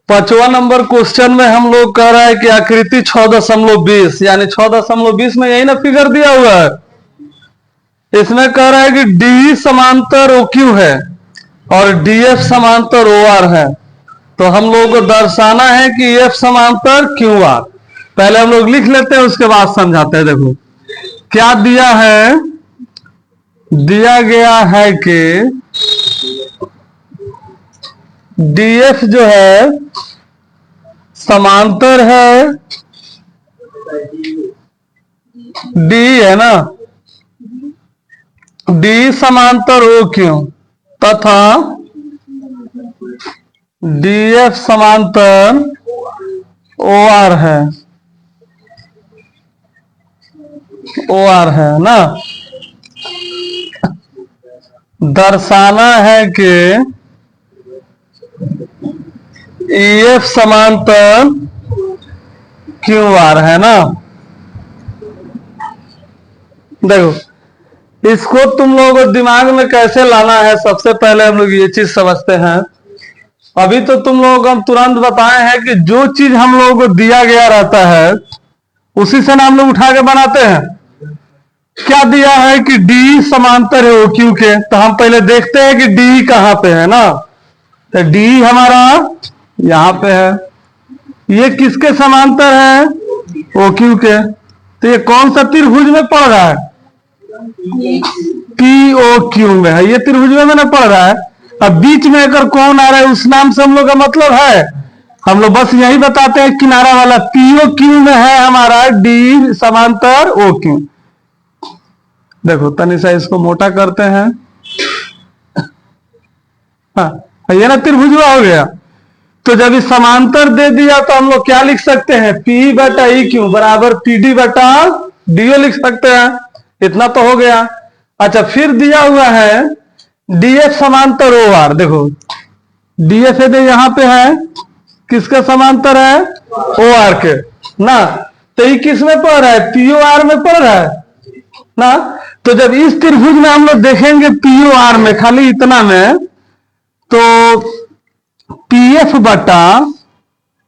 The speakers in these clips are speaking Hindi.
5वां नंबर क्वेश्चन में हम लोग कह रहा है कि आकृति 6.20 यानी 6.20 में यही ना फिगर दिया हुआ है। इसमें कह रहा है कि डी समांतर ओ क्यू है और डी एफ समांतर ओ आर है। तो हम लोग को दर्शाना है कि एफ समांतर क्यू आर। पहले हम लोग लिख लेते हैं, उसके बाद समझाते हैं। देखो क्या दिया है, दिया गया है कि डीएफ जो है समांतर है डी, है ना, डी समांतर ओ क्यू तथा डीएफ समांतर ओ आर है, ओ आर है ना। दर्शाना है कि ईएफ समांतर क्यू आर है ना। देखो इसको तुम लोगों को दिमाग में कैसे लाना है, सबसे पहले हम लोग ये चीज समझते हैं। अभी तो तुम लोगों को हम तुरंत बताए हैं कि जो चीज हम लोगों को दिया गया रहता है उसी से ना हम लोग उठा के बनाते हैं। क्या दिया है कि डी समांतर है ओ क्यू के, तो हम पहले देखते हैं कि डी कहां पे है ना। तो डी हमारा यहां पे है। ये किसके समांतर है, ओ क्यू के। तो ये कौन सा त्रिभुज में पड़ रहा है, पी ओ क्यू में है। ये त्रिभुज में ना पड़ रहा है। अब बीच में अगर कौन आ रहा है उस नाम से हम लोग का मतलब है, हम लोग बस यही बताते हैं किनारा वाला पीओ क्यू में है हमारा डी समांतर ओ क्यू। देखो तनी सा इसको मोटा करते हैं। हाँ, ये ना त्रिभुजवा हो गया। तो जब इस समांतर दे दिया तो हम लोग क्या लिख सकते हैं, पी बटा ई क्यू बराबर पी डी बटा डीओ लिख सकते हैं। इतना तो हो गया। अच्छा फिर दिया हुआ है डीएफ समांतर ओ आर। देखो डीएफ यहां पे है, किसके समांतर है, ओ आर के ना। तो ये किस में पड़ रहा है, पीओ आर में पड़ रहा है ना। तो जब इस त्रिभुज में हम लोग देखेंगे पीओ आर में, खाली इतना में, तो पीएफ बटा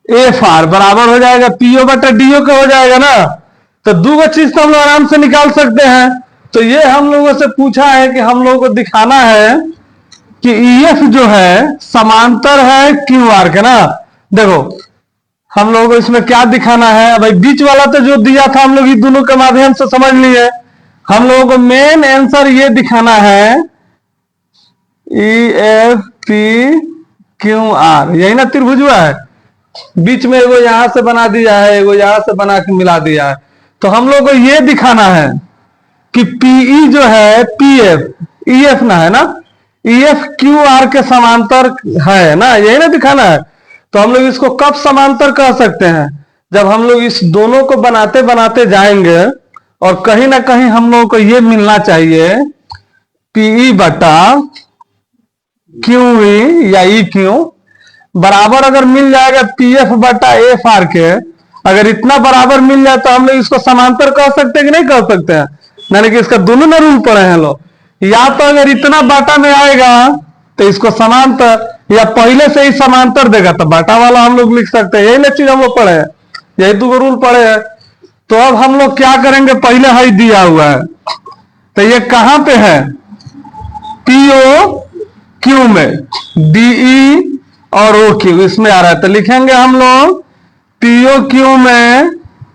एफ आर बराबर हो जाएगा पीओ बटा डीओ का हो जाएगा ना। तो दो चीज तो हम लोग आराम से निकाल सकते हैं। तो ये हम लोगों से पूछा है कि हम लोगों को दिखाना है कि ईएफ जो है समांतर है क्यू आर के ना। देखो हम लोगों को इसमें क्या दिखाना है भाई, बीच वाला तो जो दिया था हम लोग इन दोनों के माध्यम से समझ लिए। हम लोगों को मेन आंसर ये दिखाना है E F P Q R, यही ना त्रिभुज है। बीच में एगो यहां से बना दिया है, एगो यहां से बना के मिला दिया है। तो हम लोग को ये दिखाना है कि पीई जो है पीएफ ईएफ ना है ना, ईएफ क्यू आर के समांतर है ना, यही ना दिखाना है। तो हम लोग इसको कब समांतर कह सकते हैं, जब हम लोग इस दोनों को बनाते बनाते जाएंगे और कहीं ना कहीं हम लोगों को ये मिलना चाहिए पीई बटा क्यू ई या ई क्यू बराबर अगर मिल जाएगा पीएफ बटा एफ आर के। अगर इतना बराबर मिल जाए तो हम लोग इसको समांतर कह सकते हैं कि नहीं कह सकते हैं, यानी कि इसका दोनों में रूल पड़े हैं लोग। या तो अगर इतना बाटा में आएगा तो इसको समांतर, या पहले से ही समांतर देगा तो बाटा वाला हम लोग लिख सकते हैं। यही ना चीज हम लोग पढ़े हैं, यही दो रूल पड़े हैं। तो अब हम लोग क्या करेंगे, पहले ही दिया हुआ है तो ये कहां पे है, पीओ क्यू में, डीई और ओ क्यू इसमें आ रहा है। तो लिखेंगे हम लोग पीओ क्यू में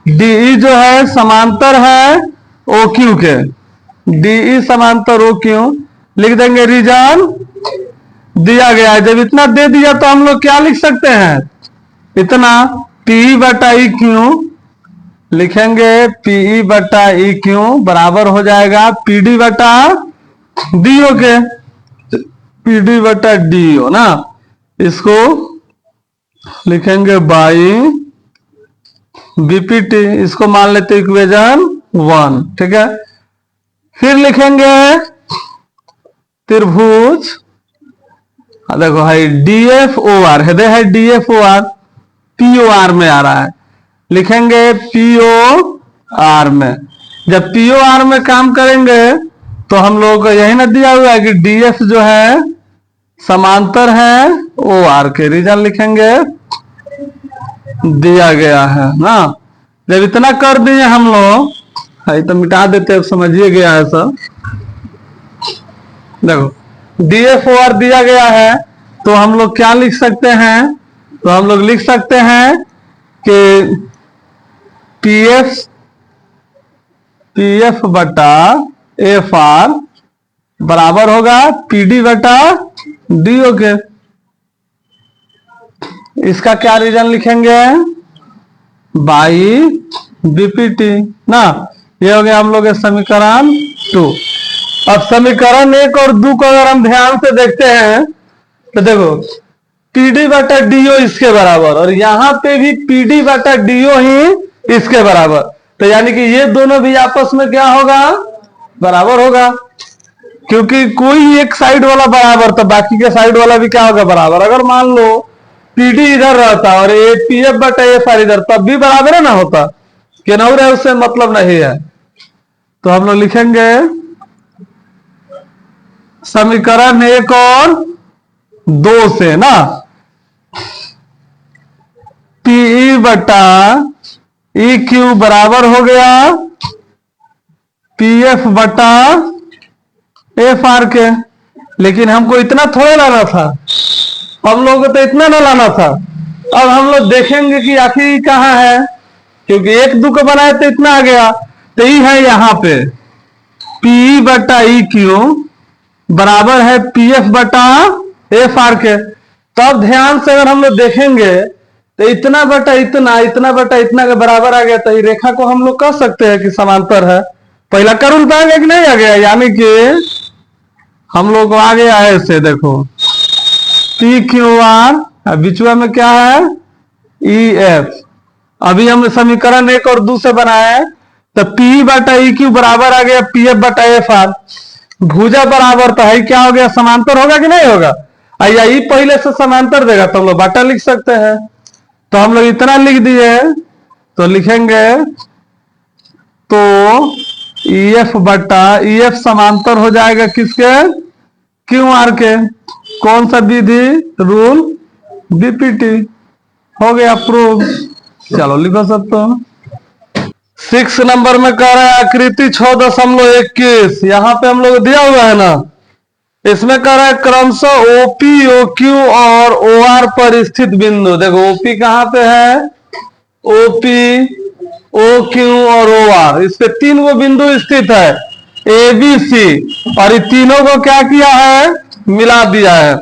डीई जो है समांतर है ओ क्यू के, डीई समांतर ओ क्यू लिख देंगे। रीजन दिया गया है, जब इतना दे दिया तो हम लोग क्या लिख सकते हैं, इतना पी बटा ई क्यू लिखेंगे। पीई बटा ई क्यू बराबर हो जाएगा पीडी बटा डीओ के, पीडी बटा डीओ ना। इसको लिखेंगे बाई बीपीटी, इसको मान लेते इक्वेशन 1, ठीक है। फिर लिखेंगे त्रिभुज, देखो है डीएफ ओ आर है, DF O R PO R में आ रहा है, लिखेंगे पीओ आर में। जब पीओ आर में काम करेंगे तो हम लोग को यही ना दिया हुआ है कि डीएफ जो है समांतर है ओ आर के। रीजन लिखेंगे दिया गया है ना। जब इतना कर दिए हम लोग, है तो मिटा देते, अब समझिए गया है सब। देखो DF/OR दिया गया है, तो हम लोग क्या लिख सकते हैं, तो हम लोग लिख सकते हैं कि PF बटा FR बराबर होगा PD बटा DO के। इसका क्या रीजन लिखेंगे, बाई BPT ना। ये हो गया हम लोग समीकरण 2। अब समीकरण 1 और 2 को अगर हम ध्यान से देखते हैं तो देखो PD बटा DO इसके बराबर, और यहाँ पे भी PD बटा DO ही इसके बराबर। तो यानी कि ये दोनों भी आपस में क्या होगा, बराबर होगा, क्योंकि कोई एक साइड वाला बराबर तो बाकी के साइड वाला भी क्या होगा, बराबर। अगर मान लो PD इधर रहता और ये PF बटा FR इधर, तब भी बराबर है ना होता, कि नहीं रहे उससे मतलब नहीं है। तो हम लोग लिखेंगे समीकरण 1 और 2 से ना, PE बटा EQ बराबर हो गया PF बटा FR के। लेकिन हमको इतना थोड़ा लाना था, हम लोगों को तो इतना ना लाना था। अब हम लोग देखेंगे कि आखिर कहाँ है, क्योंकि 1 2 को बनाए तो इतना आ गया, तो ये है यहाँ पे PE बटा EQ बराबर है PF बटा FR के। तब ध्यान से अगर हम लोग देखेंगे तो इतना बटा इतना, इतना बटा इतना के बराबर आ गया, तो ये रेखा को हम लोग कह सकते हैं कि समांतर है। पहला कर उल्टा आ गया कि नहीं आ गया, यानी कि हम लोग को आ गया है ऐसे, देखो PQR, बिचुआ में क्या है EF। अभी हम समीकरण 1 और 2 से बनाए, तो PE बटा EQ बराबर आ गया PF बटा FR। भुजा बराबर तो है, क्या हो गया, समांतर होगा कि नहीं होगा। या ई पहले से समांतर देगा तो हम लोग बटा लिख सकते हैं। तो हम लोग इतना लिख दिए, तो लिखेंगे तो EF बटा EF समांतर हो जाएगा किसके, QR के। कौन सा विधि, रूल BPT। हो गया प्रूव। चलो लिखो सब। तो 6 नंबर में कह रहा है आकृति 6.21, यहाँ पे हम लोग दिया हुआ है ना, इसमें कह रहा है क्रमशः OP OQ और OR पर स्थित बिंदु। देखो OP कहाँ पे है, OP OQ और OR, इस पे 3 वो बिंदु स्थित है ABC, और ये तीनों को क्या किया है, मिला दिया है।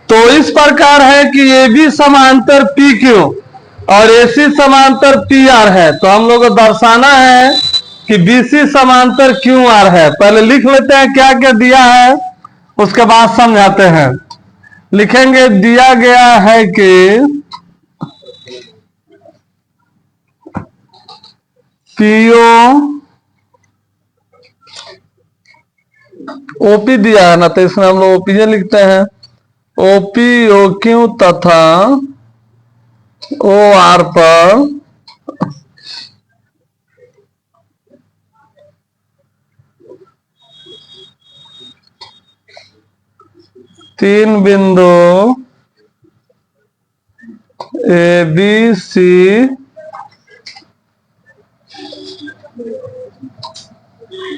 तो इस प्रकार है कि AB समांतर PQ और AC समांतर PR है। तो हम लोग को दर्शाना है कि BC समांतर QR है। पहले लिख लेते हैं क्या क्या दिया है, उसके बाद समझाते हैं। लिखेंगे दिया गया है कि PO OP दिया है ना, तो इसमें हम लोग OPJ लिखते हैं। OP OQ तथा OR पर तीन बिंदु ABC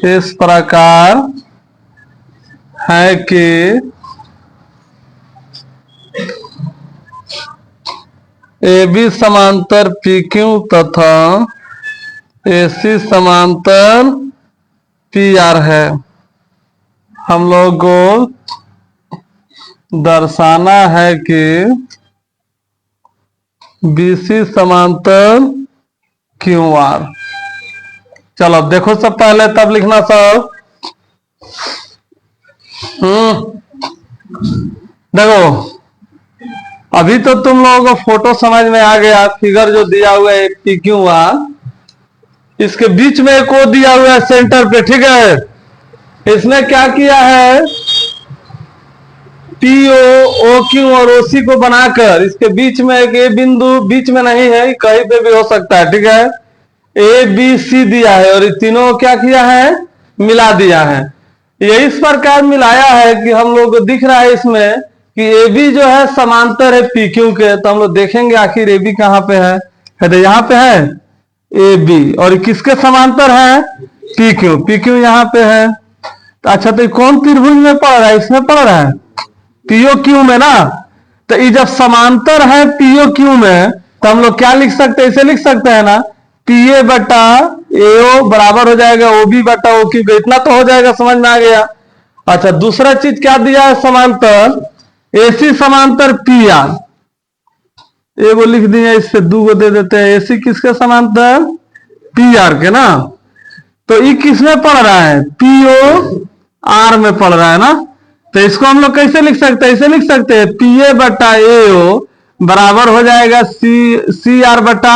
इस प्रकार है कि AB समांतर PQ तथा AC समांतर PR है। हम लोग को दर्शाना है कि BC समांतर QR। चलो देखो सब पहले, तब लिखना सब। देखो अभी तो तुम लोगों को फोटो समझ में आ गया, फिगर जो दिया हुआ है PQR, इसके बीच में एक ओ दिया हुआ है सेंटर पे, ठीक है। इसने क्या किया है, PO OQ और OC को बनाकर इसके बीच में एक ए बिंदु, बीच में नहीं है, कहीं पे भी हो सकता है, ठीक है। ABC दिया है और ये तीनों क्या किया है, मिला दिया है। ये इस प्रकार मिलाया है कि हम लोग को दिख रहा है इसमें कि ए बी जो है समांतर है पी क्यू के, तो हम लोग देखेंगे आखिर ए बी कहाँ पे है, तो यहाँ पे है ए बी, और किसके समांतर है, पी क्यू यहाँ पे है। तो अच्छा, तो कौन त्रिभुज में पड़ रहा है, इसमें पड़ रहा है पीओ क्यू में ना। तो ये जब समांतर है पीओ क्यू में, तो हम लोग क्या लिख सकते हैं, इसे लिख सकते हैं ना, पी ए बटा एओ बराबर हो जाएगा ओ बी बटा ओ क्यू। इतना तो हो जाएगा, समझ में आ गया। अच्छा, दूसरा चीज क्या दिया है समांतर, एसी समांतर पी आर, एगो लिख दिए, इससे दो दे देते हैं। एसी किसके समांतर, पी आर के ना। तो ये किस में पढ़ रहा है, पीओ आर में पढ़ रहा है ना। तो इसको हम लोग कैसे लिख सकते हैं, इसे लिख सकते हैं पी ए बटा एओ बराबर हो जाएगा सी आर बटा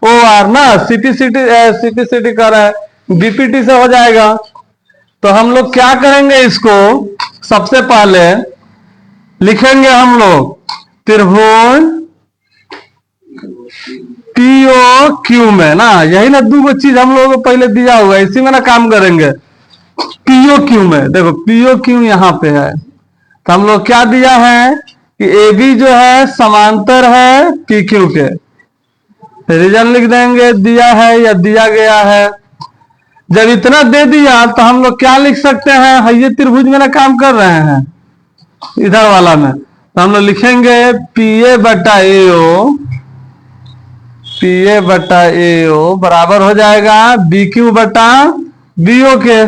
ओ आर ना। सीपीसीटी कर रहा है, बीपीटी से हो जाएगा। तो हम लोग क्या करेंगे, इसको सबसे पहले लिखेंगे हम लोग त्रिभुज पीओ क्यू में ना, यही ना दो चीज हम लोगों को पहले दिया हुआ है, इसी में ना काम करेंगे। पीओ क्यू में देखो, पीओ क्यू यहाँ पे है, तो हम लोग क्या दिया है कि ए बी जो है समांतर है पी क्यू के, रीजन लिख देंगे दिया है या दिया गया है। जब इतना दे दिया तो हम लोग क्या लिख सकते हैं, ये त्रिभुज में ना काम कर रहे हैं इधर वाला में, तो हम लोग लिखेंगे पी ए बटा एओ, पी ए बटा एओ बराबर हो जाएगा बी क्यू बटा बीओ के,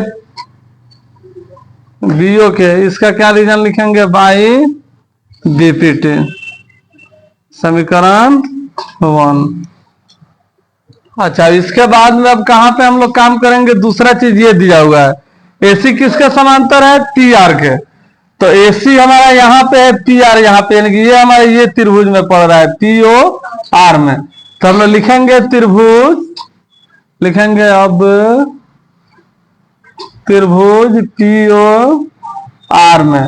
बीओ के। इसका क्या रीजन लिखेंगे, बाई बीपीटी, समीकरण 1। अच्छा, इसके बाद में अब कहां पे हम लोग काम करेंगे, दूसरा चीज ये दिया हुआ है, एसी किसके समांतर है, पी आर के। तो एसी हमारा यहाँ पे है, पी आर यहाँ पे, यानी ये हमारे ये त्रिभुज में पड़ रहा है पीओ आर में। तो हम लोग लिखेंगे त्रिभुज, लिखेंगे अब त्रिभुज पीओ आर में।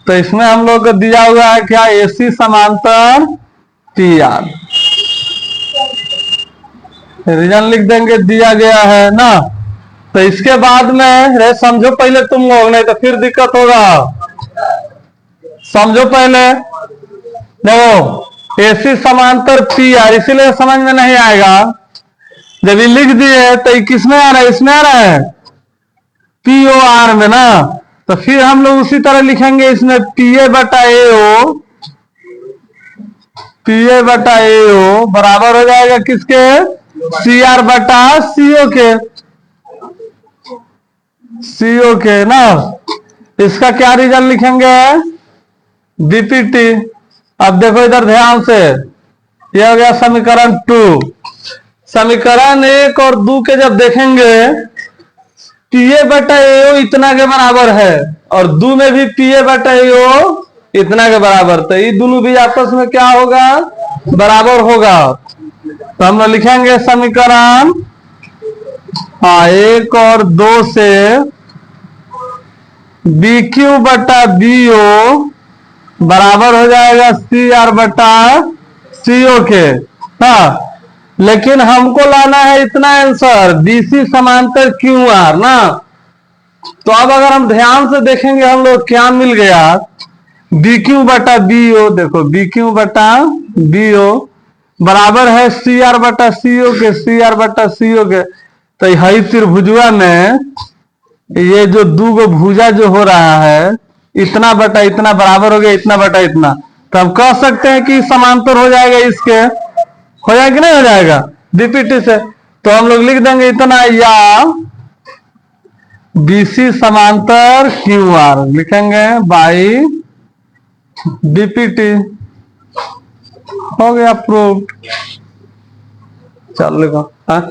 तो इसमें हम लोग को दिया हुआ है क्या, एसी समांतर पी आर, रीजन लिख देंगे दिया गया है ना। तो इसके बाद में रे समझो पहले तुम लोग, नहीं तो फिर दिक्कत होगा। समझो पहले, देखो एसी समांतर पी आर, इसीलिए समझ में नहीं आएगा। जब ये लिख दिए तो ये किस में आ रहा है, इसमें आ रहा है पीओ आर में ना। तो फिर हम लोग उसी तरह लिखेंगे इसमें पी ए बटा एओ, पी ए बटा एओ बराबर हो जाएगा किसके, सी आर बटा सीओ के, सीओ के ना। इसका क्या रीजन लिखेंगे, बीपीटी। अब देखो इधर ध्यान से, यह हो गया समीकरण 2। समीकरण 1 और 2 के जब देखेंगे, पी ए बटा एओ इतना के बराबर है, और 2 में भी पी ए बटा एओ इतना के बराबर, तो ये दोनों भी आपस में क्या होगा, बराबर होगा। तो हम लोग लिखेंगे समीकरण 1 और 2 से बी क्यू बटा बीओ बराबर हो जाएगा सी आर बटा सीओ के। हाँ, लेकिन हमको लाना है इतना आंसर, बीसी समांतर क्यू आर ना। तो अब अगर हम ध्यान से देखेंगे हम लोग क्या मिल गया, बी क्यू बटा बीओ, देखो बी क्यू बटा बीओ बराबर है सी आर बटा सीओ के, सी आर बटा सीओ के। तो यही त्रिभुजवा में ये जो दो गो भुजा जो हो रहा है, इतना बटा इतना बराबर हो गया इतना बटा इतना, तो हम कह सकते हैं कि समांतर हो जाएगा इसके, हो जाएगा कि नहीं हो जाएगा बीपीटी से। तो हम लोग लिख देंगे इतना, या बीसी समांतर क्यू आर लिखेंगे बाई बीपीटी, हो गया प्रूफ। चलेगा हाँ।